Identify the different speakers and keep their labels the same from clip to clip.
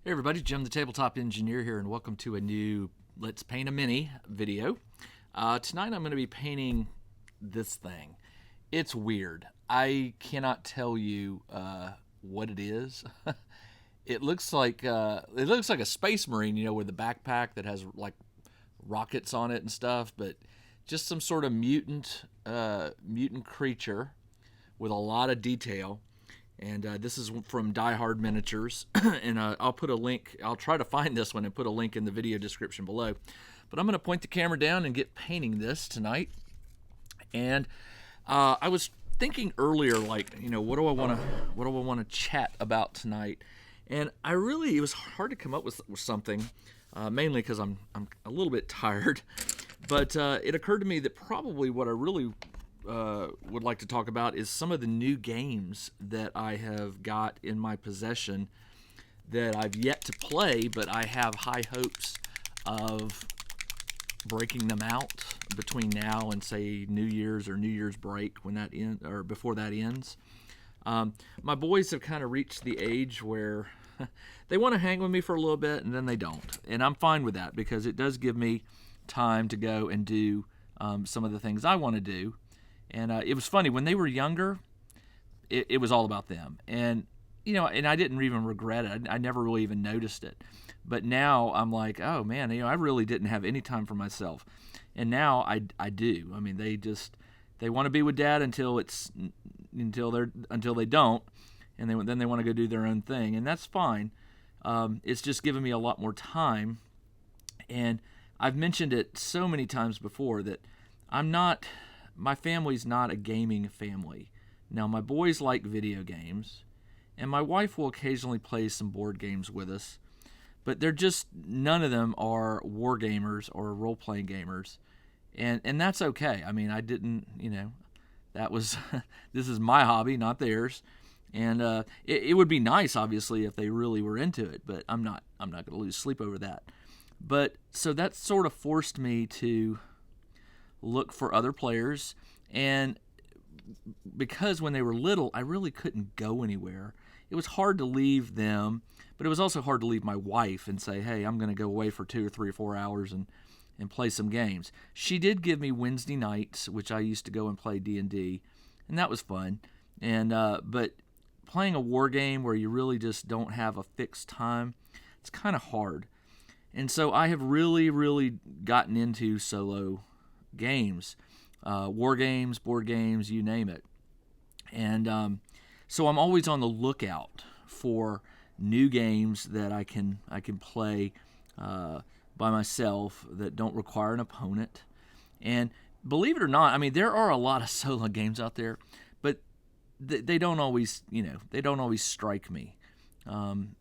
Speaker 1: Hey everybody, Jim the Tabletop Engineer here, and welcome to a new Let's Paint a Mini video. Tonight I'm going to be painting this thing. It's weird. I cannot tell you what it is. It looks like a space marine, with a backpack that has like rockets on it and stuff, but just some sort of mutant creature with a lot of detail. And this is from Diehard Miniatures, and I'll put a link. I'll try to find this one and put a link in the video description below. But I'm going to point the camera down and get painting this tonight. And I was thinking earlier, what do I want to chat about tonight? And it was hard to come up with something, mainly because I'm a little bit tired. But it occurred to me that probably what I really would like to talk about is some of the new games that I have got in my possession that I've yet to play, but I have high hopes of breaking them out between now and say New Year's or New Year's break when that or before that ends. My boys have kind of reached the age where they want to hang with me for a little bit and then they don't, and I'm fine with that because it does give me time to go and do some of the things I want to do. And it was funny, when they were younger, it was all about them. And, and I didn't even regret it. I never really even noticed it. But now I'm like, oh, man, I really didn't have any time for myself. And now I do. I mean, they want to be with Dad until they don't. And then they want to go do their own thing. And that's fine. It's just given me a lot more time. And I've mentioned it so many times before that my family's not a gaming family. Now, my boys like video games, and my wife will occasionally play some board games with us, but none of them are war gamers or role-playing gamers, and that's okay. I mean, I didn't, this is my hobby, not theirs, and it would be nice, obviously, if they really were into it, but I'm not going to lose sleep over that. But, so that sort of forced me to look for other players, and because when they were little I really couldn't go anywhere, it was hard to leave them, but it was also hard to leave my wife and say, hey, I'm going to go away for 2 or 3 or 4 hours and play some games. She did give me Wednesday nights, which I used to go and play D&D, and that was fun. And but playing a war game where you really just don't have a fixed time, it's kind of hard. And so I have really, really gotten into solo games, war games, board games, you name it. And so I'm always on the lookout for new games that I can play by myself that don't require an opponent. And believe it or not, I mean, there are a lot of solo games out there, but they don't always strike me.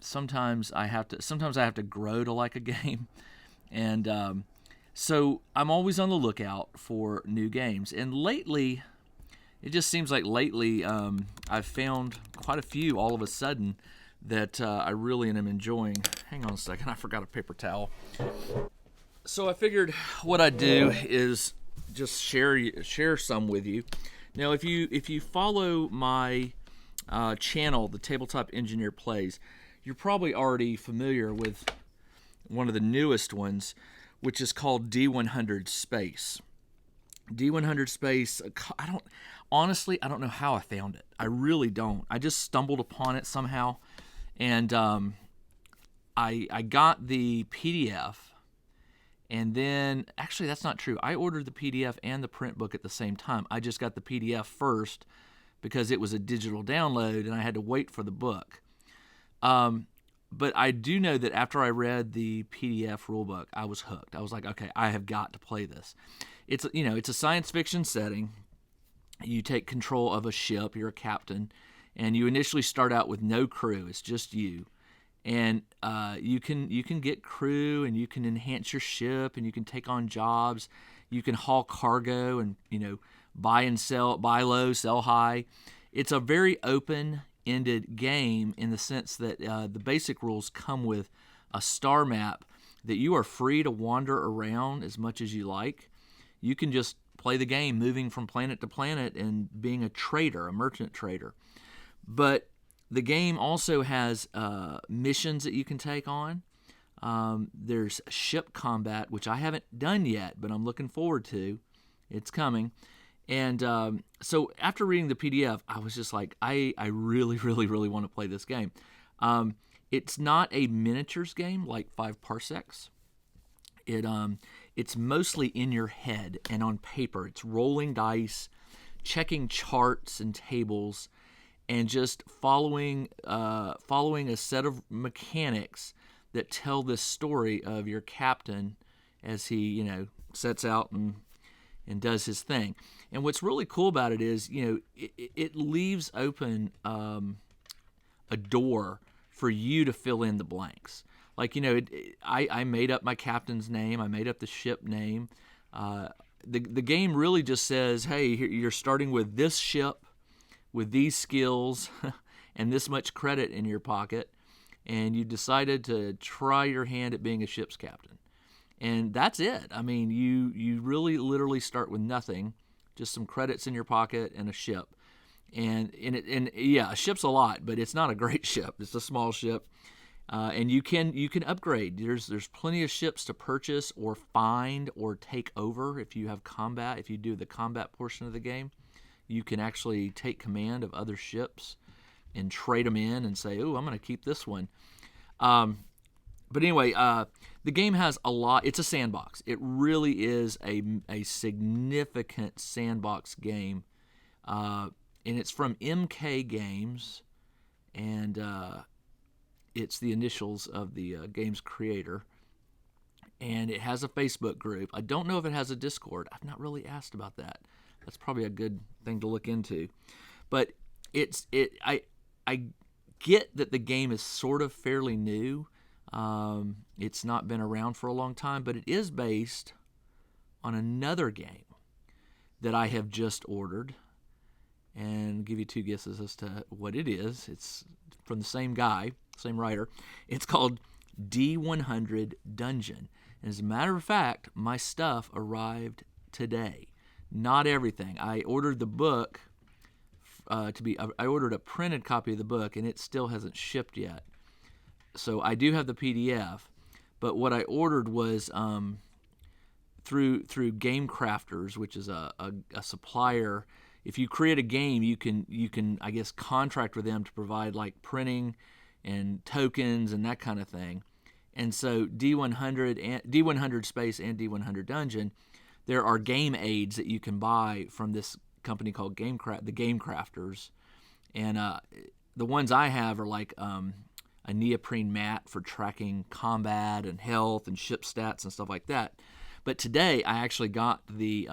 Speaker 1: Sometimes I have to grow to like a game, and so I'm always on the lookout for new games. And lately, it just seems like I've found quite a few all of a sudden that I really am enjoying. Hang on a second, I forgot a paper towel. So I figured what I'd do is just share some with you. Now, if you follow my channel, the Tabletop Engineer Plays, you're probably already familiar with one of the newest ones, which is called D100 Space. D100 Space, I don't know how I found it. I really don't. I just stumbled upon it somehow, and I got the PDF, and then, actually that's not true. I ordered the PDF and the print book at the same time. I just got the PDF first because it was a digital download, and I had to wait for the book. But I do know that after I read the PDF rulebook, I was hooked. I was like, okay, I have got to play this. It's a science fiction setting. You take control of a ship. You're a captain, and you initially start out with no crew. It's just you, and you can get crew, and you can enhance your ship, and you can take on jobs. You can haul cargo, and buy and sell, buy low, sell high. It's a very open-ended game in the sense that the basic rules come with a star map that you are free to wander around as much as you like. You can just play the game moving from planet to planet and being a trader, a merchant trader. But The game also has missions that you can take on. There's ship combat, which I haven't done yet, but I'm looking forward to. It's coming. And so after reading the PDF, I was just like, I really, really, really want to play this game. It's not a miniatures game like 5 Parsecs. It's mostly in your head and on paper. It's rolling dice, checking charts and tables, and just following a set of mechanics that tell this story of your captain as he, sets out and does his thing. And what's really cool about it is, it leaves open a door for you to fill in the blanks. Like, I made up my captain's name. I made up the ship name. The game really just says, hey, you're starting with this ship, with these skills, and this much credit in your pocket, and you decided to try your hand at being a ship's captain. And that's it. I mean, you really literally start with nothing, just some credits in your pocket and a ship. And yeah, a ship's a lot, but it's not a great ship. It's a small ship. And you can upgrade. There's plenty of ships to purchase or find or take over if you have combat. If you do the combat portion of the game, you can actually take command of other ships and trade them in and say, "Oh, I'm going to keep this one." But anyway, the game has a lot. It's a sandbox. It really is a significant sandbox game, and it's from MK Games, and it's the initials of the game's creator. And it has a Facebook group. I don't know if it has a Discord. I've not really asked about that. That's probably a good thing to look into. But I get that the game is sort of fairly new. It's not been around for a long time, but it is based on another game that I have just ordered, and give you 2 guesses as to what it is. It's from the same guy, same writer. It's called D100 Dungeon. And as a matter of fact, my stuff arrived today. Not everything. I ordered the book I ordered a printed copy of the book, and it still hasn't shipped yet. So I do have the PDF, but what I ordered was through Game Crafters, which is a supplier. If you create a game, you can I guess contract with them to provide like printing and tokens and that kind of thing. And so D100 Space and D100 Dungeon, there are game aids that you can buy from this company called the Game Crafters, and the ones I have are like a neoprene mat for tracking combat and health and ship stats and stuff like that. But today I actually got the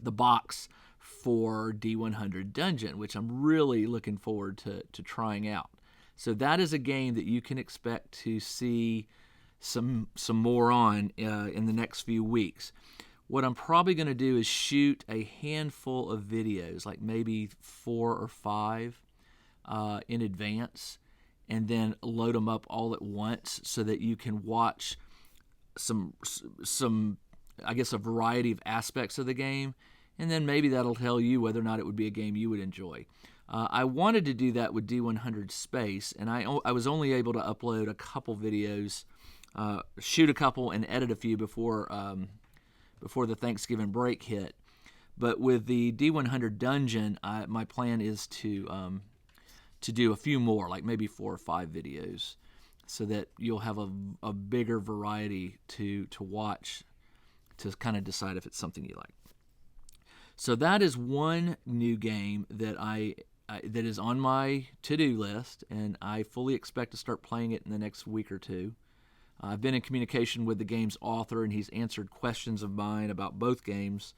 Speaker 1: box for D100 Dungeon, which I'm really looking forward to trying out. So that is a game that you can expect to see some more on in the next few weeks. What I'm probably going to do is shoot a handful of videos, like maybe 4 or 5 in advance, and then load them up all at once so that you can watch some I guess a variety of aspects of the game, and then maybe that'll tell you whether or not it would be a game you would enjoy. I wanted to do that with D100 Space, and I was only able to upload a couple videos, shoot a couple, and edit a few before the Thanksgiving break hit. But with the D100 Dungeon, my plan is to do a few more, like maybe 4 or 5 videos, so that you'll have a bigger variety to watch to kind of decide if it's something you like. So that is one new game that that is on my to-do list, and I fully expect to start playing it in the next week or 2. I've been in communication with the game's author, and he's answered questions of mine about both games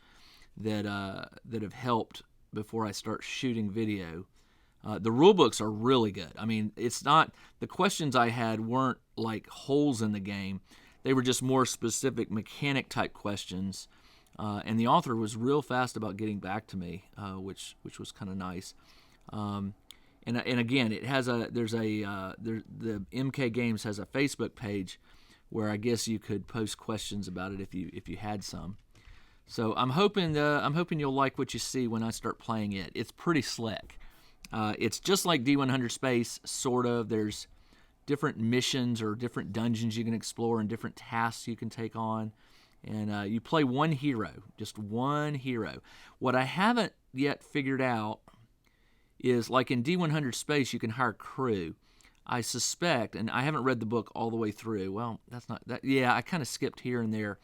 Speaker 1: that have helped before I start shooting video. The rule books are really good. I mean, it's not the questions I had weren't like holes in the game; they were just more specific mechanic type questions. And the author was real fast about getting back to me, which was kind of nice. And again, it has the MK Games has a Facebook page where I guess you could post questions about it if you had some. So I'm hoping you'll like what you see when I start playing it. It's pretty slick. It's just like D100 Space, sort of. There's different missions or different dungeons you can explore and different tasks you can take on. And you play one hero, just one hero. What I haven't yet figured out is, like in D100 Space, you can hire crew. I suspect, and I haven't read the book all the way through. Well, that's not that. Yeah, I kind of skipped here and there,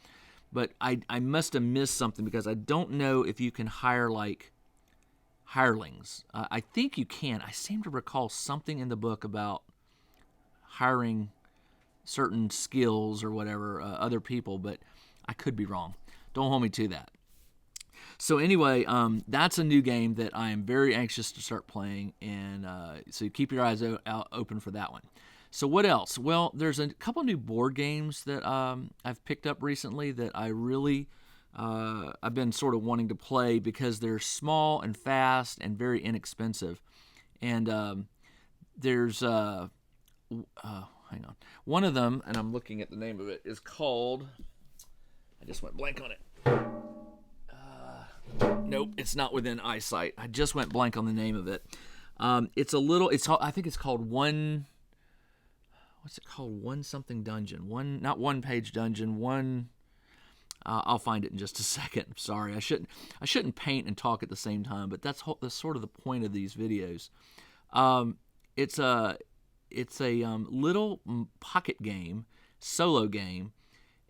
Speaker 1: but I must have missed something because I don't know if you can hire like hirelings. I think you can. I seem to recall something in the book about hiring certain skills or whatever, other people, but I could be wrong. Don't hold me to that. So anyway, that's a new game that I am very anxious to start playing, and so keep your eyes out open for that one. So what else? Well, there's a couple new board games that I've picked up recently that I really I've been sort of wanting to play because they're small and fast and very inexpensive. And there's hang on, one of them, and I'm looking at the name of it, is called. I just went blank on it. Nope, it's not within eyesight. I just went blank on the name of it. It's a little. I think it's called One. What's it called? One something dungeon. Not one page dungeon. One. I'll find it in just a second. Sorry, I shouldn't paint and talk at the same time. But that's sort of the point of these videos. It's a little pocket game, solo game,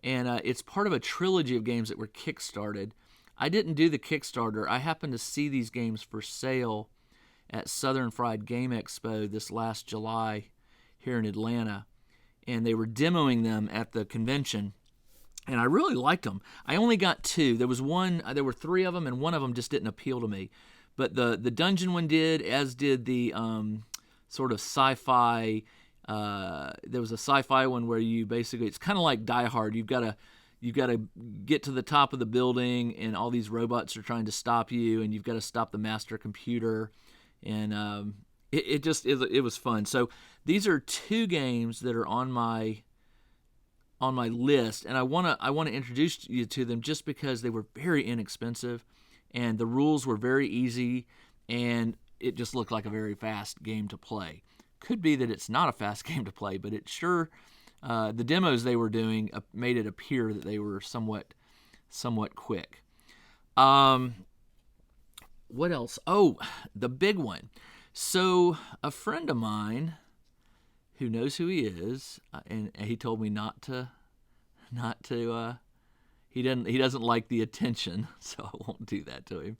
Speaker 1: and it's part of a trilogy of games that were kickstarted. I didn't do the Kickstarter. I happened to see these games for sale at Southern Fried Game Expo this last July here in Atlanta, and they were demoing them at the convention, and I really liked them. I only got two. There were three of them, and one of them just didn't appeal to me. But the dungeon one did, as did the sort of sci-fi. There was a sci-fi one where you basically, it's kind of like Diehard. You've got to get to the top of the building, and all these robots are trying to stop you, and you've got to stop the master computer, and it was fun. So these are two games that are on my list, and I want to introduce you to them just because they were very inexpensive, and the rules were very easy, and it just looked like a very fast game to play. Could be that it's not a fast game to play, but it sure. The demos they were doing made it appear that they were somewhat quick. What else? Oh, the big one. So a friend of mine who knows who he is, and he told me not to. He doesn't like the attention, so I won't do that to him.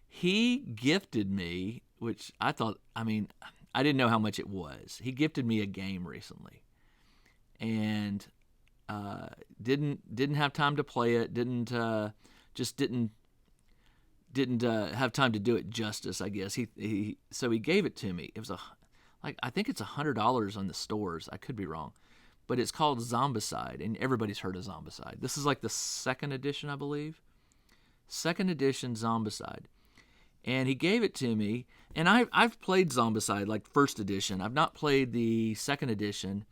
Speaker 1: He gifted me, which I thought. I mean, I didn't know how much it was. He gifted me a game recently. And didn't have time to play it. Didn't have time to do it justice. I guess so he gave it to me. It was I think it's $100 on the stores. I could be wrong, but it's called Zombicide, and everybody's heard of Zombicide. This is like the second edition, I believe. Second edition Zombicide, and he gave it to me. And I've played Zombicide, like first edition. I've not played the second edition.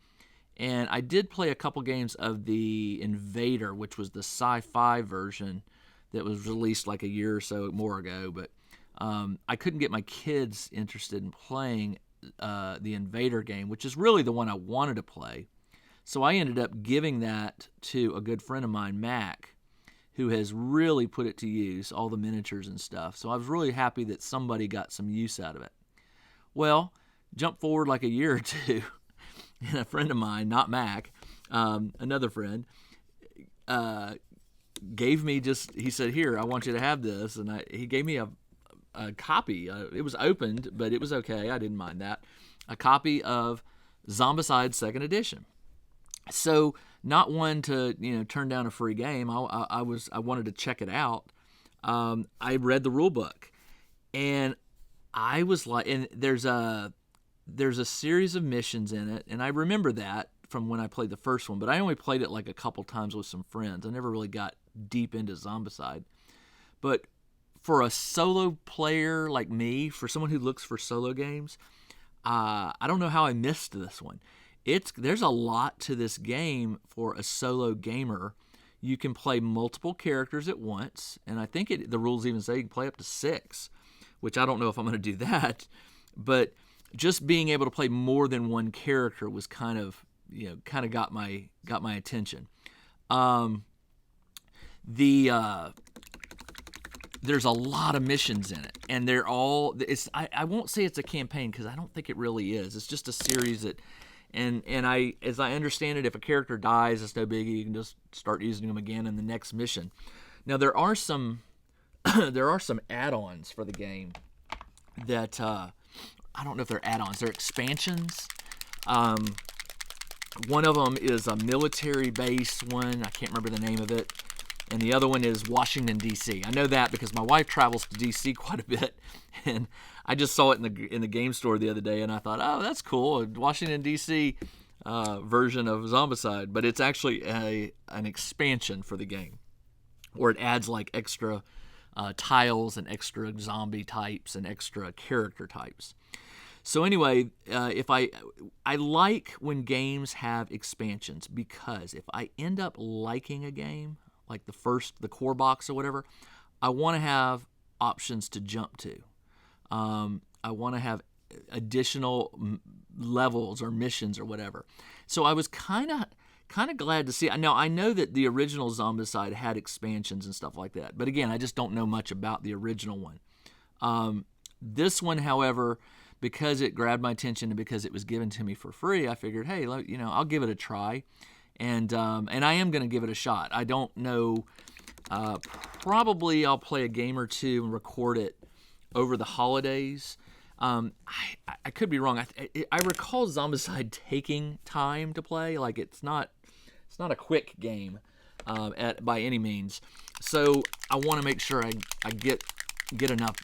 Speaker 1: And I did play a couple games of the Invader, which was the sci-fi version that was released like a year or so more ago. But I couldn't get my kids interested in playing the Invader game, which is really the one I wanted to play. So I ended up giving that to a good friend of mine, Mac, who has really put it to use, all the miniatures and stuff. So I was really happy that somebody got some use out of it. Well, jump forward like a year or two. And a friend of mine, not Mac, another friend, gave me he said, "Here, I want you to have this." And he gave me a copy. It was opened, but it was okay. I didn't mind that. A copy of Zombicide 2nd Edition. So not one to turn down a free game. I wanted to check it out. I read the rule book, and I was like, and there's a series of missions in it, and I remember that from when I played the first one, but I only played it like a couple times with some friends. I never really got deep into Zombicide. But for a solo player like me, for someone who looks for solo games, I don't know how I missed this one. There's a lot to this game for a solo gamer. You can play multiple characters at once, and I think the rules even say you can play up to 6, which I don't know if I'm going to do that. But just being able to play more than one character was kind of got my attention. There's a lot of missions in it, and they're all. I won't say it's a campaign because I don't think it really is. It's just a series that. And as I understand it, if a character dies, it's no biggie. You can just start using them again in the next mission. Now there are some add-ons for the game that I don't know if they're add-ons. They're expansions. One of them is a military base one. I can't remember the name of it. And the other one is Washington, D.C. I know that because my wife travels to D.C. quite a bit, and I just saw it in the game store the other day, and I thought, oh, that's cool, a Washington, D.C. Version of Zombicide. But it's actually an expansion for the game, where it adds like extra tiles and extra zombie types and extra character types. So anyway, if I like when games have expansions, because if I end up liking a game, like the core box or whatever, I want to have options to jump to. I want to have additional levels or missions or whatever. So I was kind of glad to see. Now I know that the original Zombicide had expansions and stuff like that, but again, I just don't know much about the original one. This one, however, because it grabbed my attention and because it was given to me for free, I figured, hey, I'll give it a try. And I am going to give it a shot. I don't know. Probably I'll play a game or two and record it over the holidays. I could be wrong. I recall Zombicide taking time to play. Like it's not a quick game by any means. So I want to make sure I get enough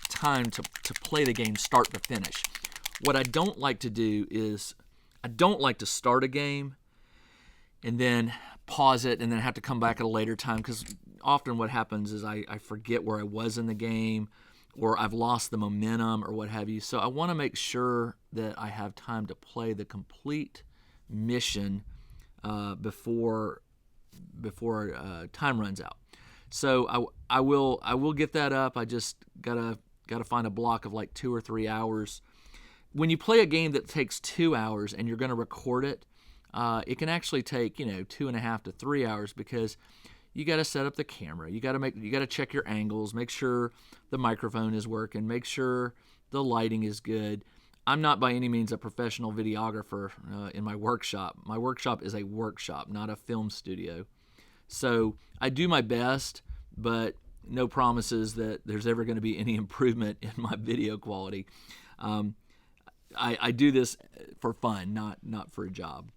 Speaker 1: time to play the game start to finish. What I don't like to do is I don't like to start a game and then pause it and then have to come back at a later time, because often what happens is I forget where I was in the game, or I've lost the momentum or what have you. So I want to make sure that I have time to play the complete mission before time runs out. So I will get that up. I just gotta find a block of like 2 or 3 hours. When you play a game that takes 2 hours and you're going to record it, it can actually take 2.5 to 3 hours, because you got to set up the camera, you got to check your angles, make sure the microphone is working, make sure the lighting is good. I'm not by any means a professional videographer in my workshop. My workshop is a workshop, not a film studio. So I do my best, but no promises that there's ever going to be any improvement in my video quality. I do this for fun, not for a job.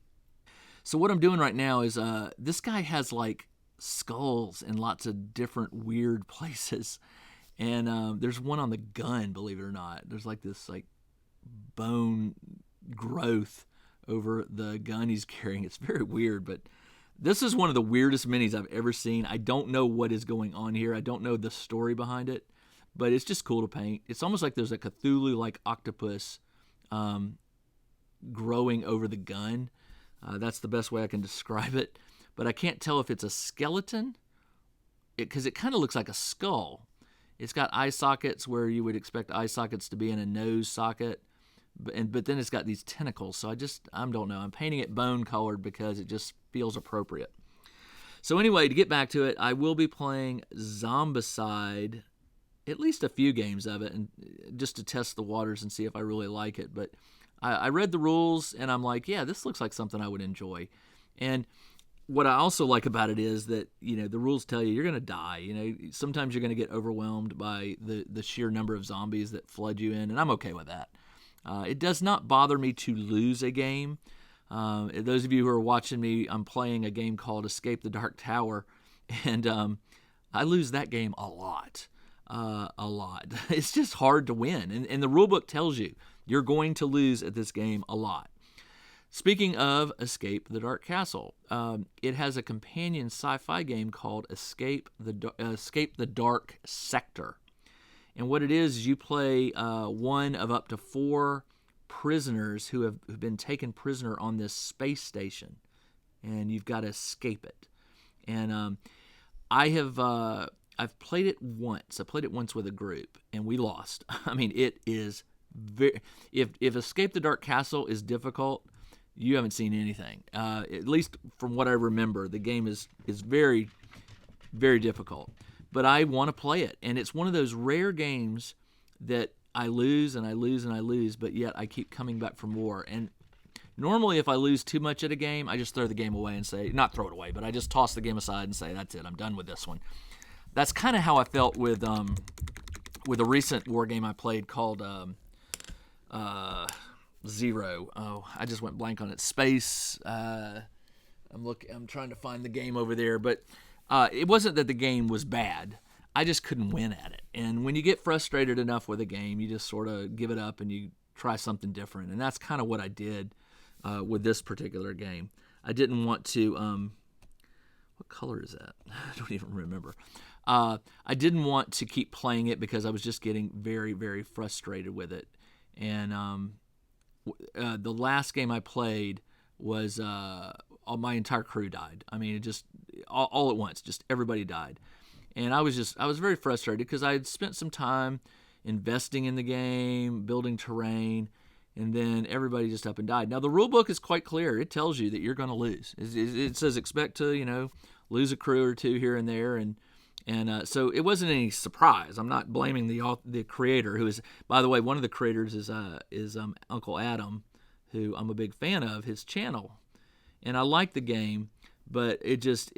Speaker 1: So what I'm doing right now is this guy has like skulls in lots of different weird places. And there's one on the gun, believe it or not. There's like this like bone growth over the gun he's carrying. It's very weird, but this is one of the weirdest minis I've ever seen. I don't know what is going on here. I don't know the story behind it, but it's just cool to paint. It's almost like there's a Cthulhu-like octopus growing over the gun. That's the best way I can describe it. But I can't tell if it's a skeleton, because it kind of looks like a skull. It's got eye sockets where you would expect eye sockets to be in a nose socket, but then it's got these tentacles. So I don't know. I'm painting it bone colored because it just feels appropriate. So anyway, to get back to it, I will be playing Zombicide, at least a few games of it, and just to test the waters and see if I really like it. But I read the rules and I'm like, yeah, this looks like something I would enjoy. And what I also like about it is that, the rules tell you you're going to die. Sometimes you're going to get overwhelmed by the sheer number of zombies that flood you in, and I'm okay with that. It does not bother me to lose a game. Those of you who are watching me, I'm playing a game called Escape the Dark Tower, and I lose that game a lot. It's just hard to win, and the rulebook tells you you're going to lose at this game a lot. Speaking of Escape the Dark Castle, it has a companion sci-fi game called Escape the Dark Sector. And what it is you play one of up to 4 prisoners who have been taken prisoner on this space station, and you've got to escape it. And I have I've played it once. I played it once with a group, and we lost. I mean, it is very. If Escape the Dark Castle is difficult, you haven't seen anything. At least from what I remember, the game is very, very difficult. But I want to play it, and it's one of those rare games that I lose and I lose and I lose, but yet I keep coming back for more. And normally, if I lose too much at a game, I just throw the game away and say, not throw it away, but I just toss the game aside and say, that's it, I'm done with this one. That's kind of how I felt with a recent war game I played called Zero. Oh, I just went blank on it. Space. I'm trying to find the game over there, but it wasn't that the game was bad. I just couldn't win at it. And when you get frustrated enough with a game, you just sort of give it up and you try something different. And that's kind of what I did with this particular game. I didn't want to. What color is that? I don't even remember. I didn't want to keep playing it because I was just getting very, very frustrated with it. And the last game I played was my entire crew died. I mean, it just all at once, just everybody died. And I was very frustrated because I had spent some time investing in the game, building terrain, and then everybody just up and died. Now, the rule book is quite clear. It tells you that you're going to lose. It says expect to, lose a crew or two here and there, and so it wasn't any surprise. I'm not blaming the creator, who is, by the way, one of the creators is Uncle Adam, who I'm a big fan of, his channel, and I like the game, but it just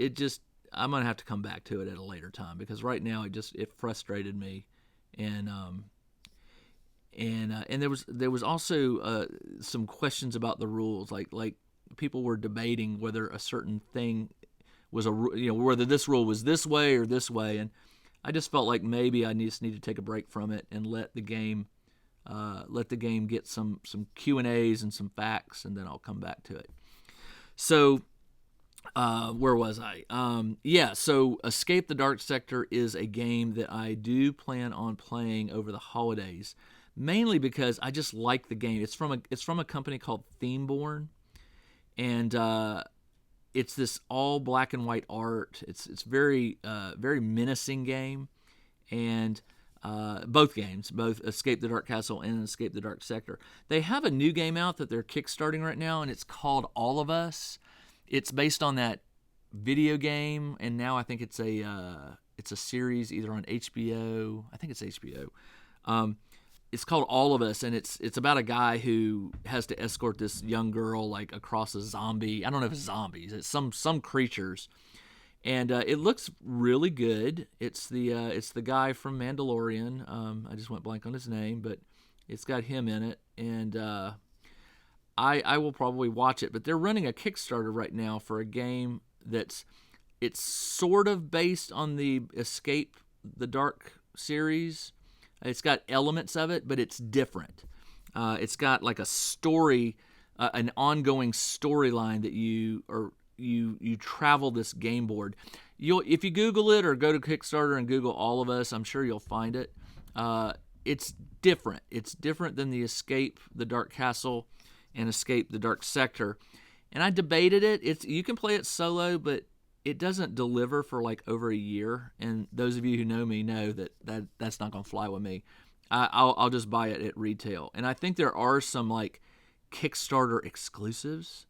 Speaker 1: I'm gonna have to come back to it at a later time because right now it frustrated me, and there was also some questions about the rules, like people were debating whether a certain thing was whether this rule was this way or this way, and I just felt like maybe I just need to take a break from it and let the game get some Q&As and some facts, and then I'll come back to it. So where was I? So Escape the Dark Sector is a game that I do plan on playing over the holidays, mainly because I just like the game. It's from a company called Themeborn, and it's this all black and white art. It's very very menacing game, and both games, both Escape the Dark Castle and Escape the Dark Sector, they have a new game out that they're kickstarting right now, and it's called All of Us. It's based on that video game, and now I think it's a series either on HBO. I think it's HBO. It's called All of Us, and it's about a guy who has to escort this young girl like across a zombie. I don't know if it's zombies. It's some creatures, and it looks really good. It's the guy from Mandalorian. I just went blank on his name, but it's got him in it, and I will probably watch it. But they're running a Kickstarter right now for a game it's sort of based on the Escape the Dark series. It's got elements of it, but it's different. It's got like a story, an ongoing storyline that you travel this game board. If you Google it or go to Kickstarter and Google All of Us, I'm sure you'll find it. It's different. It's different than the Escape the Dark Castle and Escape the Dark Sector. And I debated it. You can play it solo, but it doesn't deliver for like over a year, and those of you who know me know that's not going to fly with me. I'll just buy it at retail. And I think there are some like Kickstarter exclusives,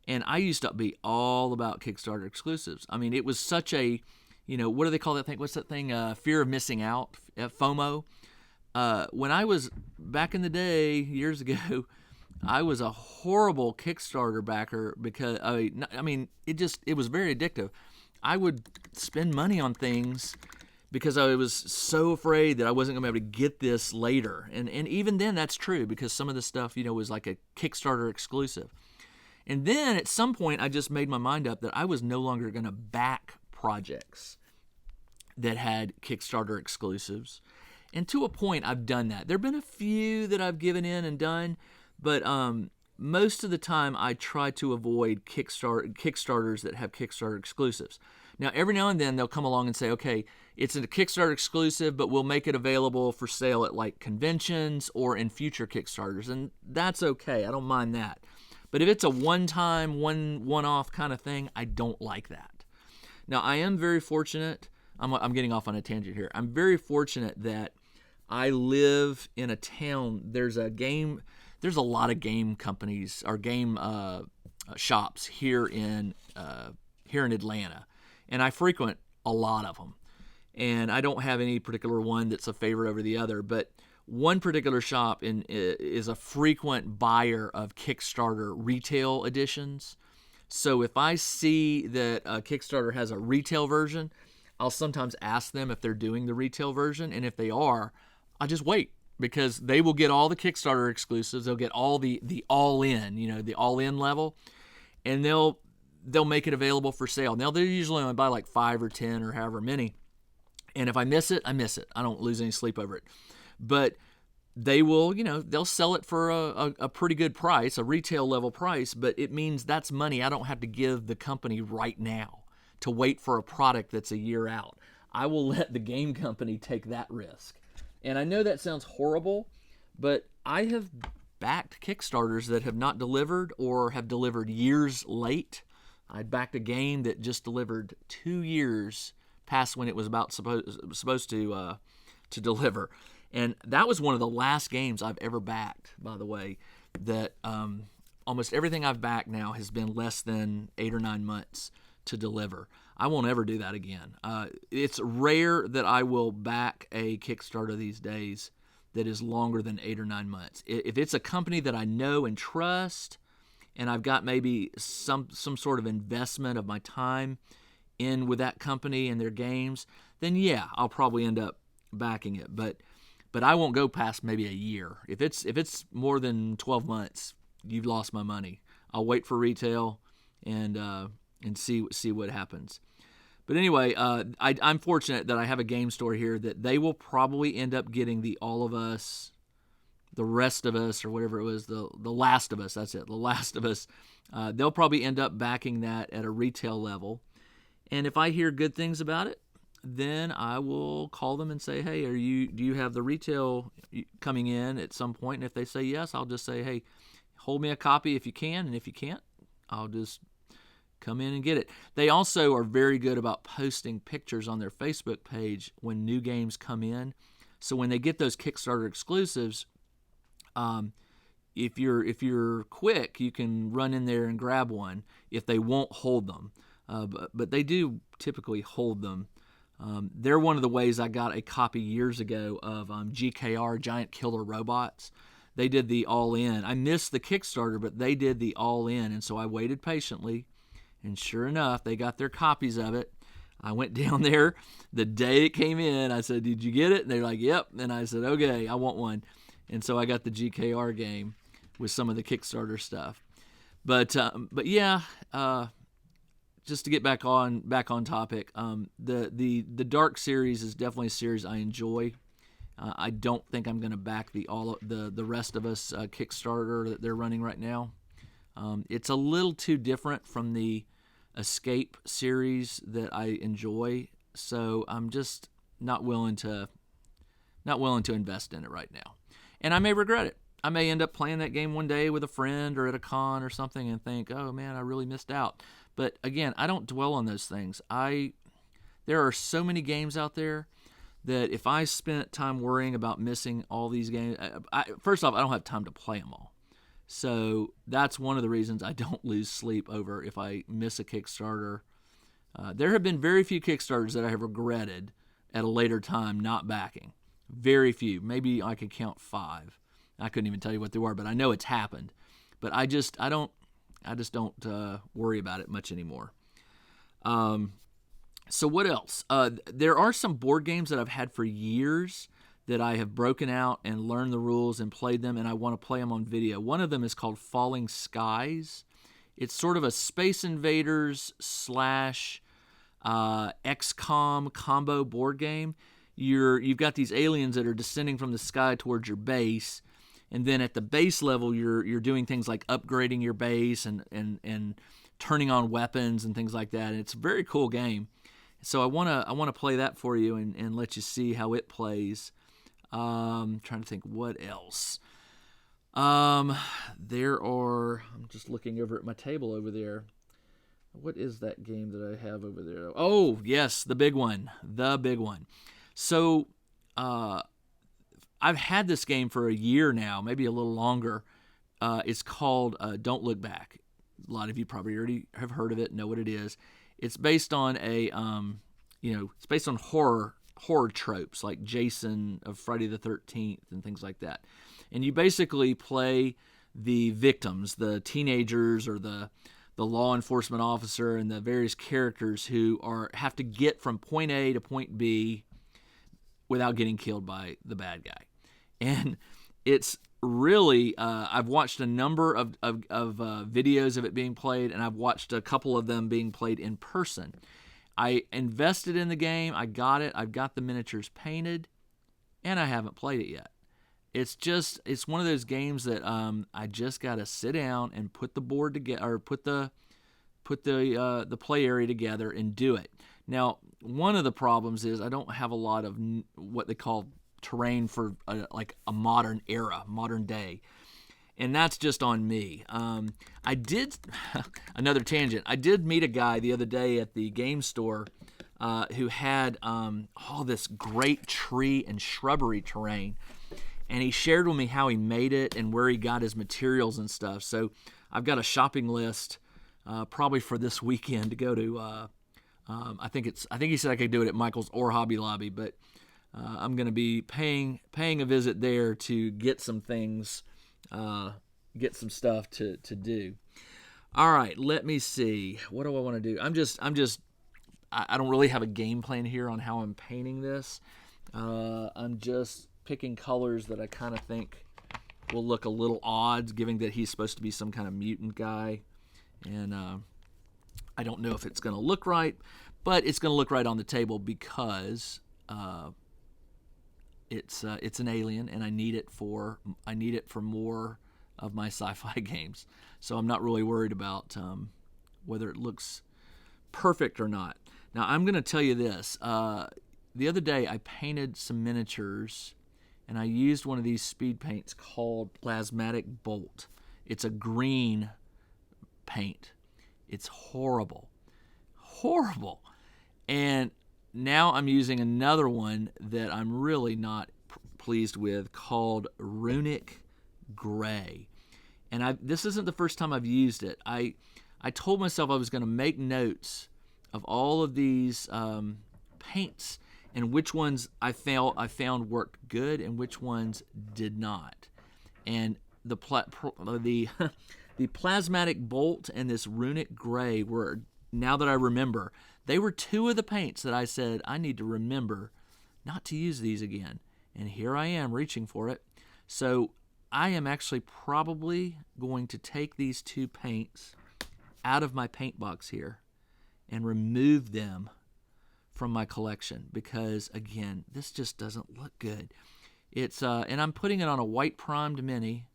Speaker 1: and I used to be all about Kickstarter exclusives. I mean, it was such a, what do they call that thing? What's that thing? Fear of missing out, FOMO. When I was back in the day, years ago, I was a horrible Kickstarter backer because it was very addictive. I would spend money on things because I was so afraid that I wasn't going to be able to get this later. And even then that's true because some of the stuff, was like a Kickstarter exclusive. And then at some point I just made my mind up that I was no longer going to back projects that had Kickstarter exclusives. And to a point I've done that. There've been a few that I've given in and done, but most of the time I try to avoid Kickstarters that have Kickstarter exclusives. Now, every now and then they'll come along and say, okay, it's a Kickstarter exclusive, but we'll make it available for sale at like conventions or in future Kickstarters. And that's okay. I don't mind that. But if it's a one-time, one-off kind of thing, I don't like that. Now, I am very fortunate. I'm getting off on a tangent here. I'm very fortunate that I live in a town. There's a lot of game companies or game shops here in Atlanta, and I frequent a lot of them. And I don't have any particular one that's a favorite over the other, but one particular shop is a frequent buyer of Kickstarter retail editions. So if I see that Kickstarter has a retail version, I'll sometimes ask them if they're doing the retail version, and if they are, I'll just wait, because they will get all the Kickstarter exclusives. They'll get all the all-in, the all-in level, and they'll make it available for sale. Now, they usually only buy like 5 or 10 or however many, and if I miss it, I miss it. I don't lose any sleep over it. But they will, they'll sell it for a pretty good price, a retail level price, but it means that's money I don't have to give the company right now to wait for a product that's a year out. I will let the game company take that risk. And I know that sounds horrible, but I have backed Kickstarters that have not delivered or have delivered years late. I backed a game that just delivered 2 years past when it was about supposed to deliver. And that was one of the last games I've ever backed, by the way, that almost everything I've backed now has been less than 8 or 9 months to deliver. I won't ever do that again. It's rare that I will back a Kickstarter these days that is longer than 8 or 9 months. If it's a company that I know and trust, and I've got maybe some sort of investment of my time in with that company and their games, then yeah, I'll probably end up backing it. But I won't go past maybe a year. If it's more than 12 months, you've lost my money. I'll wait for retail and see what happens. But anyway, I'm fortunate that I have a game store here that they will probably end up getting the All of Us, the Rest of Us, or whatever it was, the Last of Us. That's it, the Last of Us. They'll probably end up backing that at a retail level. And if I hear good things about it, then I will call them and say, hey, do you have the retail coming in at some point? And if they say yes, I'll just say, hey, hold me a copy if you can, and if you can't, I'll just come in and get it. They also are very good about posting pictures on their Facebook page when new games come in. So when they get those Kickstarter exclusives, if you're quick, you can run in there and grab one if they won't hold them. But they do typically hold them. They're one of the ways I got a copy years ago of GKR, Giant Killer Robots. They did the all-in. I missed the Kickstarter, but they did the all-in, and so I waited patiently. And sure enough, they got their copies of it. I went down there the day it came in. I said, did you get it? And they're like, yep. And I said, okay, I want one. And so I got the GKR game with some of the Kickstarter stuff. But yeah, just to get back on topic, the Dark series is definitely a series I enjoy. I don't think I'm going to back the Rest of Us Kickstarter that they're running right now. It's a little too different from the Escape series that I enjoy, so I'm just not willing to invest in it right now. And I may regret it. I may end up playing that game one day with a friend or at a con or something and think, oh man, I really missed out. But again, I don't dwell on those things. There are so many games out there that if I spent time worrying about missing all these games, first off, I don't have time to play them all. So that's one of the reasons I don't lose sleep over if I miss a Kickstarter. There have been very few Kickstarters that I have regretted at a later time not backing. Very few. Maybe I could count 5. I couldn't even tell you what they were, but I know it's happened. But I just don't worry about it much anymore. So what else? There are some board games that I've had for years that I have broken out and learned the rules and played them, and I want to play them on video. One of them is called Falling Skies. It's sort of a Space Invaders / XCOM combo board game. You've got these aliens that are descending from the sky towards your base, and then at the base level, you're doing things like upgrading your base and turning on weapons and things like that. And it's a very cool game. So I wanna play that for you and let you see how it plays. Trying to think what else. I'm just looking over at my table over there. what is that game that I have over there? Oh, yes, the big one. The big one. So, I've had this game for a year now, maybe a little longer. It's called Don't Look Back. A lot of you probably already have heard of it, know what it is. It's based on it's based on horror tropes like Jason of Friday the 13th and things like that. And you basically play the victims, the teenagers or the law enforcement officer and the various characters who have to get from point A to point B without getting killed by the bad guy. And it's really, I've watched a number of videos of it being played, and I've watched a couple of them being played in person. I invested in the game. I got it. I've got the miniatures painted, and I haven't played it yet. It's one of those games that I just got to sit down and put the board together, or put the play area together and do it. Now, one of the problems is I don't have a lot of what they call terrain for like a modern era, modern day. And that's just on me. I did, another tangent, I did meet a guy the other day at the game store who had all this great tree and shrubbery terrain. And he shared with me how he made it and where he got his materials and stuff. So I've got a shopping list probably for this weekend to go to. I think he said I could do it at Michael's or Hobby Lobby, but I'm going to be paying a visit there to get some things, get some stuff to do. All right, let me see. What do I want to do? I don't really have a game plan here on how I'm painting this. I'm just picking colors that I kind of think will look a little odd, given that he's supposed to be some kind of mutant guy. And I don't know if it's going to look right, but it's going to look right on the table because it's an alien, and I need it for more of my sci-fi games. So I'm not really worried about whether it looks perfect or not. Now I'm going to tell you this. The other day I painted some miniatures, and I used one of these speed paints called Plasmatic Bolt. It's a green paint. It's horrible. And now I'm using another one that I'm really not pleased with called Runic Gray. And this isn't the first time I've used it. I told myself I was going to make notes of all of these paints and which ones I found worked good and which ones did not. And the Plasmatic Bolt and this Runic Gray were, now that I remember, they were two of the paints that I said I need to remember not to use these again. And here I am reaching for it. So I am actually probably going to take these two paints out of my paint box here and remove them from my collection because, again, this just doesn't look good. It's and I'm putting it on a white primed mini.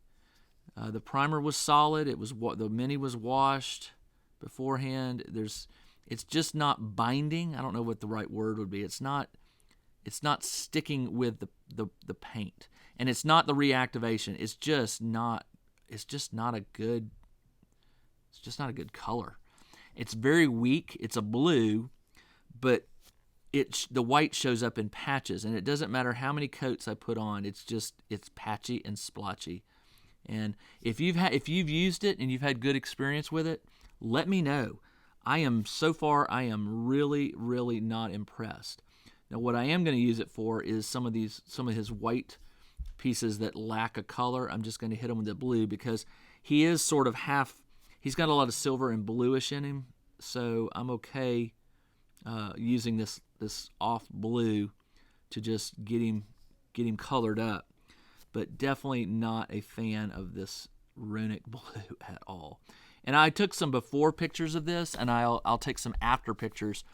Speaker 1: The primer was solid. The mini was washed beforehand. It's just not binding. I don't know what the right word would be. It's not sticking with the paint, and it's not the reactivation. It's just not a good color. It's very weak. It's a blue, but the white shows up in patches, and it doesn't matter how many coats I put on. It's patchy and splotchy. And if you've used it and you've had good experience with it, let me know. I am really, really not impressed. Now, what I am going to use it for is some of his white pieces that lack a color. I'm just going to hit him with the blue because he is sort of he's got a lot of silver and bluish in him, so I'm okay using this off blue to just get him colored up. But definitely not a fan of this Runic Blue at all. And I took some before pictures of this, and I'll take some after pictures,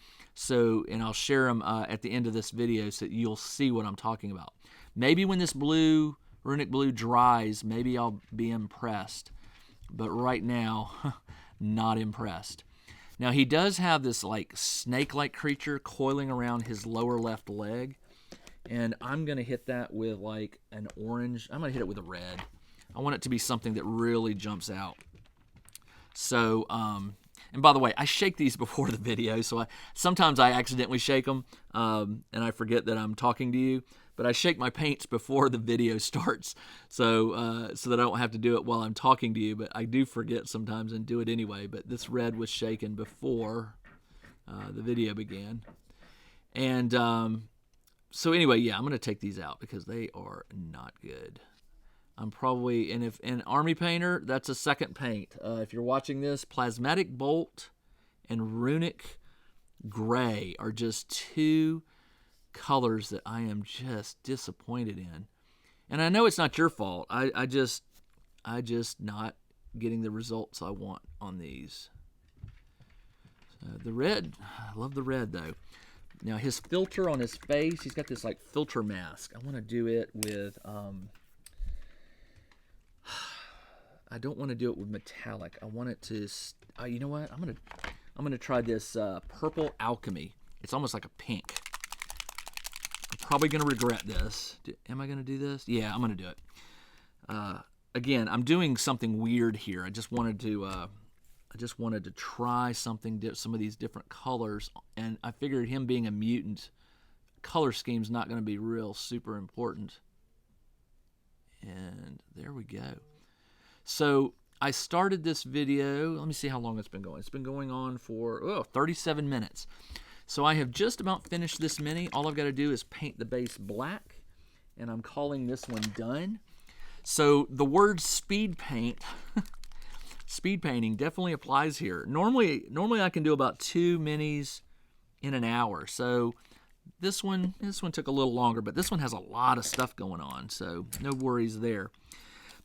Speaker 1: and I'll share them at the end of this video so that you'll see what I'm talking about. Maybe when this Runic Blue dries, maybe I'll be impressed. But right now, not impressed. Now he does have this like snake-like creature coiling around his lower left leg. And I'm going to hit that with like an orange. I'm going to hit it with a red. I want it to be something that really jumps out. So, and And by the way, I shake these before the video, so sometimes I accidentally shake them, and I forget that I'm talking to you. But I shake my paints before the video starts, so that I don't have to do it while I'm talking to you. But I do forget sometimes and do it anyway. But this red was shaken before the video began. And so anyway, yeah, I'm going to take these out because they are not good. I'm probably, and if an Army Painter, that's a second paint. If you're watching this, Plasmatic Bolt and Runic Gray are just two colors that I am just disappointed in. And I know it's not your fault. I just not getting the results I want on these. The red, I love the red though. Now his filter on his face, he's got this like filter mask. I want to do it with I don't want to do it with metallic. I want it to you know what? I'm gonna try this Purple Alchemy. It's almost like a pink. I'm probably gonna regret this. Am I gonna do this? Yeah, I'm gonna do it. Again, I'm doing something weird here. I just wanted to try something, some of these different colors, and I figured him being a mutant, color scheme's not going to be real super important. And there we go. So I started this video. Let me see how long it's been going. It's been going on for 37 minutes. So I have just about finished this mini. All I've got to do is paint the base black, and I'm calling this one done. So the word speed paint, speed painting definitely applies here. Normally I can do about 2 minis in an hour. So this one took a little longer, but this one has a lot of stuff going on, so no worries there.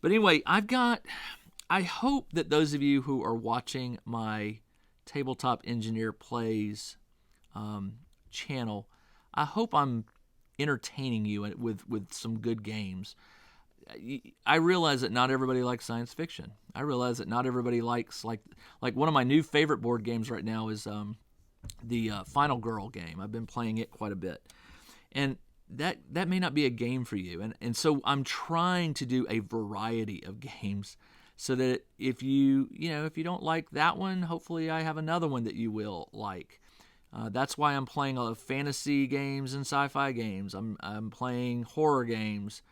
Speaker 1: But anyway, I hope that those of you who are watching my Tabletop Engineer Plays channel, I hope I'm entertaining you with some good games. I realize that not everybody likes science fiction. I realize that not everybody likes, like one of my new favorite board games right now is the Final Girl game. I've been playing it quite a bit. And that may not be a game for you. And so I'm trying to do a variety of games so that if you don't like that one, hopefully I have another one that you will like. That's why I'm playing a lot of fantasy games and sci-fi games. I'm playing horror games.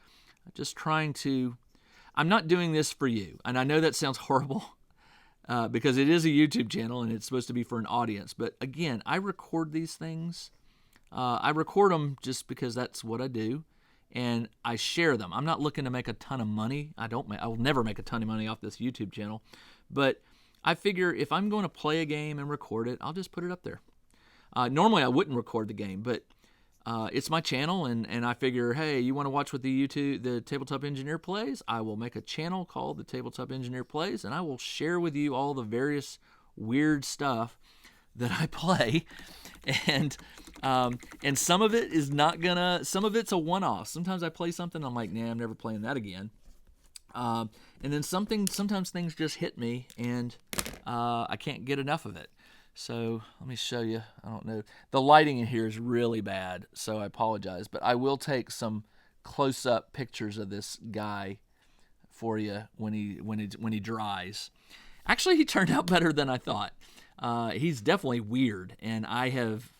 Speaker 1: Just trying to, I'm not doing this for you. And I know that sounds horrible because it is a YouTube channel and it's supposed to be for an audience. But again, I record these things. I record them just because that's what I do. And I share them. I'm not looking to make a ton of money. I will never make a ton of money off this YouTube channel. But I figure if I'm going to play a game and record it, I'll just put it up there. Normally I wouldn't record the game, but it's my channel, and I figure, hey, you want to watch what the Tabletop Engineer plays? I will make a channel called the Tabletop Engineer Plays, and I will share with you all the various weird stuff that I play, and some of it is not gonna, some of it's a one-off. Sometimes I play something, I'm like, nah, I'm never playing that again. And then sometimes things just hit me, and I can't get enough of it. So let me show you. I don't know. The lighting in here is really bad, so I apologize. But I will take some close-up pictures of this guy for you when he dries. Actually, he turned out better than I thought. He's definitely weird, and I have,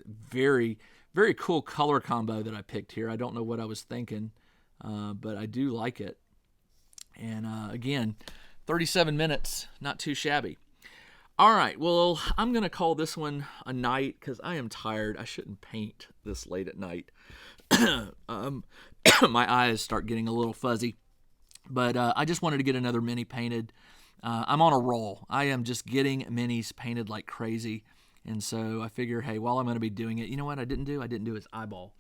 Speaker 1: very, very cool color combo that I picked here. I don't know what I was thinking, but I do like it. And again, 37 minutes, not too shabby. All right, well, I'm going to call this one a night because I am tired. I shouldn't paint this late at night. My eyes start getting a little fuzzy. But I just wanted to get another mini painted. I'm on a roll. I am just getting minis painted like crazy. And so I figure, hey, while I'm going to be doing it, you know what I didn't do? I didn't do his eyeball.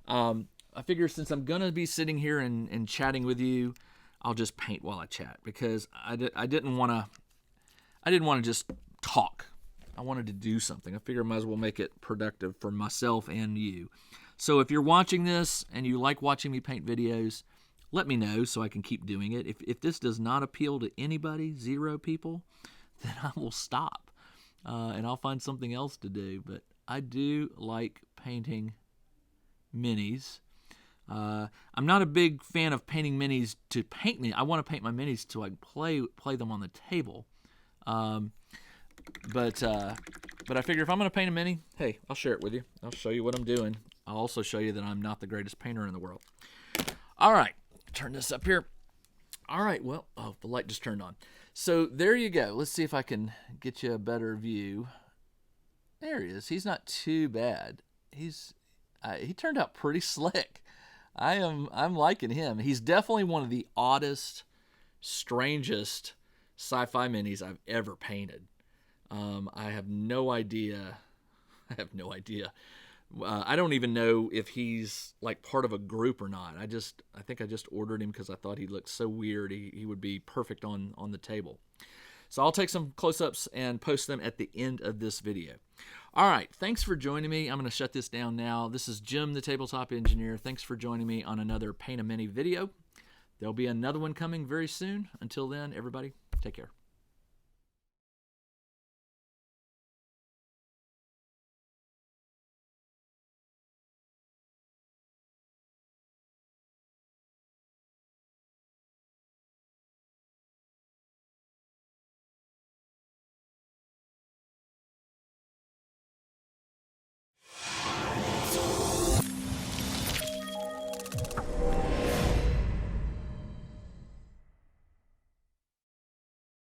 Speaker 1: I figure since I'm going to be sitting here and chatting with you, I'll just paint while I chat because I didn't want to just talk. I wanted to do something. I figure I might as well make it productive for myself and you. So if you're watching this and you like watching me paint videos, let me know so I can keep doing it. If this does not appeal to anybody, 0 people, then I will stop and I'll find something else to do. But I do like painting minis. I'm not a big fan of painting minis to paint me. I want to paint my minis so I can play them on the table. But I figure if I'm going to paint a mini, hey, I'll share it with you. I'll show you what I'm doing. I'll also show you that I'm not the greatest painter in the world. All right, turn this up here. All right, well, oh, the light just turned on. So there you go. Let's see if I can get you a better view. There he is. He's not too bad. He turned out pretty slick. I'm liking him. He's definitely one of the oddest, strangest sci-fi minis I've ever painted. I have no idea. I don't even know if he's like part of a group or not. I think I just ordered him because I thought he looked so weird. He would be perfect on the table. So I'll take some close-ups and post them at the end of this video. All right, thanks for joining me. I'm going to shut this down now. This is Jim, the Tabletop Engineer. Thanks for joining me on another Paint a Mini video. There'll be another one coming very soon. Until then, everybody, take care.